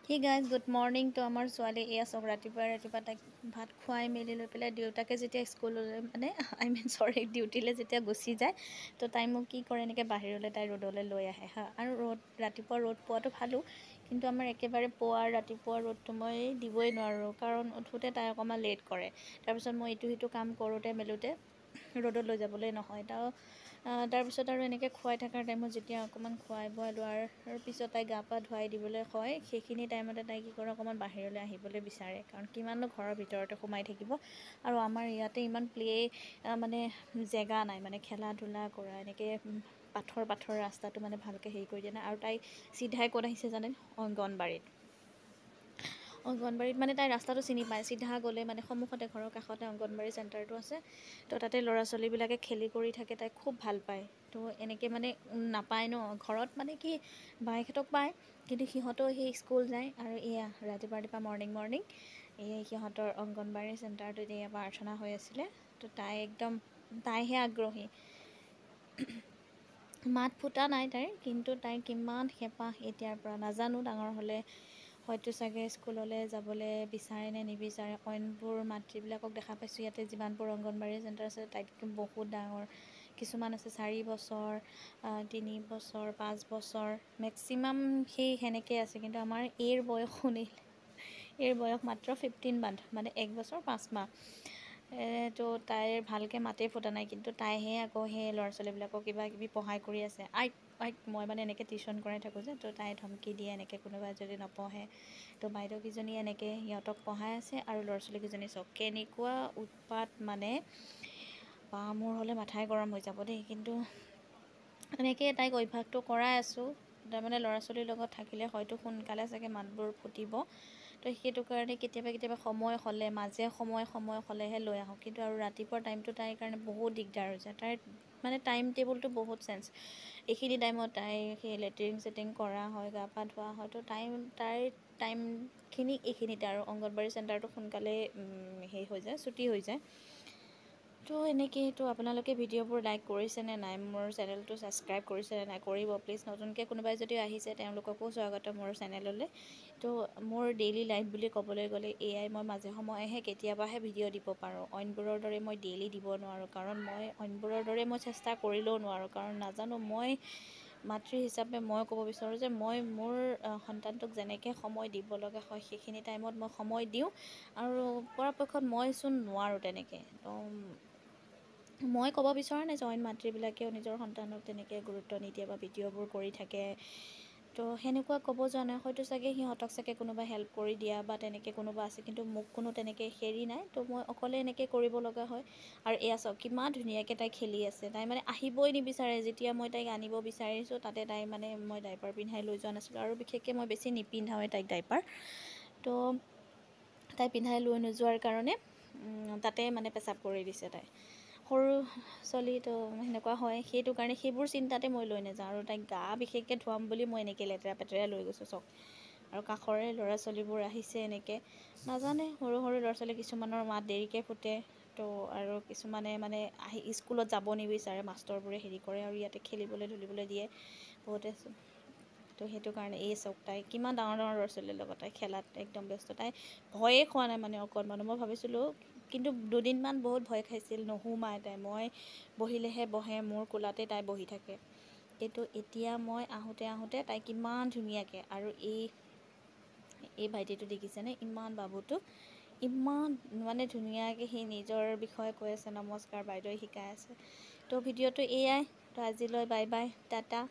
Hey guys, good morning to আমাৰ ছোৱালী এয়া চক ৰাতিপুৱা তাইক ভাত খুৱাই মেলি লৈ পেলাই দেউতাকে যেতিয়া স্কুললৈ মানে চৰি ডিউটিলৈ যেতিয়া গুচি যায় তো তাই মোক কি কৰে এনেকৈ বাহিৰলৈ তাই ৰ'দলৈ লৈ আহে হা আৰু ৰাতিপুৱা ৰ'দ পোৱাটো ভালো কিন্তু আমাৰ একেবাৰে ৰাতিপুৱা ৰ'দটো মই দিবই নোৱাৰোঁ কাৰণ উঠোঁতে তাই অকণমান লেট কৰে তাৰপিছত মই ইটো সিটো কাম কৰোঁতে মেলোঁতে ৰ'দত লৈ যাবলৈ নহয় তাৰপিছত আৰু এনেকৈ খুৱাই থকাৰ টাইমত যেতিয়া অকণমান খুৱাই বোৱাই লোৱাৰ পিছত তাই গা পা ধুৱাই দিবলৈ হয় সেইখিনি টাইমতে তাই কি কৰে অকণমান বাহিৰলৈ আহিবলৈ বিচাৰে কাৰণ কিমাননো ঘৰৰ ভিতৰতে সোমাই থাকিব আৰু আমাৰ ইয়াতে ইমান মানে জেগা নাই মানে খেলা ধূলা কৰা এনেকৈ পাথৰ ৰাস্তাটো মানে ভালকৈ হেৰি কৰি দিয়া নাই আৰু তাই চিধাই ক'ত আহিছে জানে অংগনবাড়ীত মানে তাই ৰাস্তাটো চিনি পায় চিধা গ'লে মানে সন্মুখতে ঘৰৰ কাষতে অংগনবাড়ী চেণ্টাৰটো আছে তো তাতে ল'ৰা ছোৱালীবিলাকে খেলি কৰি থাকে তাই খুব ভাল পায় তো এনেকৈ মানে নাপায় ন ঘৰত মানে কি বাইকহঁতক পায় কিন্তু সিহঁতেও সেই স্কুল যায় আৰু এয়া ৰাতিপুৱা মৰ্ণিং এই সিহঁতৰ অংগনবাড়ী চেণ্টাৰটোত এয়া প্ৰাৰ্থনা হৈ আছিলে তো তাইহে আগ্ৰহী মাত ফুটা নাই তাইৰ কিন্তু তাইৰ কিমান হেঁপাহ এতিয়াৰ পৰা নাজানো ডাঙৰ হ'লে হয়তো চাগে স্কুললৈ যাবলৈ বিচাৰে নে নিবিচাৰে অইনবোৰ মাতৃবিলাকক দেখা পাইছোঁ ইয়াতে যিমানবোৰ অংগনবাড়ী চেণ্টাৰ আছে তাইতকৈ বহুত ডাঙৰ কিছুমান আছে 4 বছৰ 3 বছৰ 5 বছৰ মেক্সিমাম সেনেকৈ আছে কিন্তু আমাৰ এইৰ বয়স মাত্ৰ 15 মান্থ মানে 1 বছৰ 5 মাহ তো তাইৰ ভালকৈ মাতেই ফুটা নাই কিন্তু তাইহে আকৌ সেই ল'ৰা ছোৱালীবিলাকক কিবা কিবি পঢ়াই কৰি আছে মই মানে এনেকৈ টিউশ্যন কৰাই থাকোঁ যে তো তাই ধমকি দিয়ে এনেকৈ কোনোবাই যদি নপঢ়ে তো বাইদেউকেইজনী এনেকৈ সিহঁতক পঢ়াই আছে আৰু ল'ৰা ছোৱালীকেইজনী চব কেনেকুৱা উৎপাত মানে মোৰ হ'লে মাথাই গৰম হৈ যাব দেই কিন্তু এনেকৈ তাইক অভ্যাসটো কৰাই আছোঁ তাৰমানে ল'ৰা ছোৱালীৰ লগত থাকিলে হয়তো সোনকালে চাগে মাতবোৰ ফুটিব তো সেইটো কাৰণে কেতিয়াবা সময় হ'লেহে লৈ আহোঁ কিন্তু আৰু ৰাতিপুৱাৰ টাইমটো তাইৰ কাৰণে বহুত দিগদাৰ হৈছে তাইৰ মানে টাইম টেবুলটো বহুত চেঞ্জ এইখিনি টাইমত তাইৰ সেই লেট্ৰিন কৰা হয় গা পা ধোৱা হয় তো তাইৰ টাইমখিনি এইখিনিতে আৰু অংগনবাড়ী চেণ্টাৰটো সোনকালে হৈ যায় ছুটি হৈ যায় তো এনেকৈতো আপোনালোকে ভিডিঅ'বোৰ লাইক কৰিছেনে নাই মোৰ চেনেলটো ছাবস্ক্ৰাইব কৰিছেনে নাই কৰিব প্লিজ নতুনকৈ কোনোবাই যদি আহিছে তেওঁলোককো স্বাগতম মোৰ চেনেললৈ তো মোৰ ডেইলি লাইফ বুলি ক'বলৈ গ'লে এয়াই মই মাজে সময়েহে কেতিয়াবাহে ভিডিঅ' দিব পাৰোঁ অইনবোৰৰ দৰে মই ডেইলি দিব নোৱাৰোঁ কাৰণ মই অইনবোৰৰ দৰে মই চেষ্টা কৰিলেও নোৱাৰোঁ কাৰণ নাজানো মই মাতৃ হিচাপে মই ক'ব বিচাৰোঁ যে মই মোৰ সন্তানটোক যেনেকৈ সময় দিব লগা হয় সেইখিনি টাইমত মই সময় দিওঁ আৰু পৰাপক্ষত মইচোন নোৱাৰোঁ তেনেকৈ তো মই ক'ব বিচৰা নাই যে অইন মাতৃবিলাকেও নিজৰ সন্তানক তেনেকৈ গুৰুত্ব নিদিয়ে বা ভিডিঅ'বোৰ কৰি থাকে তো সেনেকুৱা ক'ব যোৱা নাই হয়তো চাগে সিহঁতক চাগে কোনোবা হেল্প কৰি দিয়া বা তেনেকৈ কোনোবা আছে কিন্তু মোক কোনো তেনেকৈ হেৰি নাই তো মই অকলে এনেকৈ কৰিব লগা হয় আৰু এয়া চাওক কিমান ধুনীয়াকৈ তাই খেলি আছে তাই মানে আহিবই নিবিচাৰে যেতিয়া মই তাইক আনিব বিচাৰিছোঁ তাতে তাই মানে মই ডাইপাৰ পিন্ধাই লৈ যোৱা নাছিলোঁ আৰু বিশেষকৈ মই বেছি নিপিন্ধাওঁৱে তাইক ডাইপাৰ তো তাই পিন্ধাই লৈ নোযোৱাৰ কাৰণে তাতে মানে পেচাব কৰি দিছে তাই সৰু ছোৱালী তো সেনেকুৱা হয় সেইটো কাৰণে সেইবোৰ চিন্তাতে মই লৈ নাযাওঁ আৰু তাইক গা বিশেষকৈ ধুৱাম বুলি মই এনেকৈ লেতেৰা পেতেৰা লৈ গৈছোঁ চব আৰু কাষৰে ল'ৰা ছোৱালীবোৰ আহিছে এনেকৈ নাজানে সৰু ল'ৰা ছোৱালী কিছুমানৰ মাত দেৰিকৈ ফুটে তো আৰু কিছুমানে মানে স্কুলত যাব নিবিচাৰে মাষ্টৰবোৰে হেৰি কৰে আৰু ইয়াতে খেলিবলৈ ধূলিবলৈ দিয়ে বহুতে তো সেইটো কাৰণে এই চাওক তাই কিমান ডাঙৰ ল'ৰা ছোৱালীৰ লগত তাই খেলাত একদম ব্যস্ত তাই ভয়ে খোৱা নাই মানে অকণমান মই ভাবিছিলোঁ কিন্তু দুদিনমান বহুত ভয় খাইছিল নোসোমায় তাই মই বহিলেহে বহে মোৰ কোলাতে তাই বহি থাকে কিন্তু এতিয়া মই আহোঁতে তাই কিমান ধুনীয়াকৈ আৰু এই ভাইটিটো দেখিছেনে ইমান বাবুটো ইমান মানে ধুনীয়াকৈ সি নিজৰ বিষয়ে কৈ আছে নমস্কাৰ বাইদেৱে শিকাই আছে তো ভিডিঅ'টো এয়াই তো আজিলৈ বাই বাই টাটা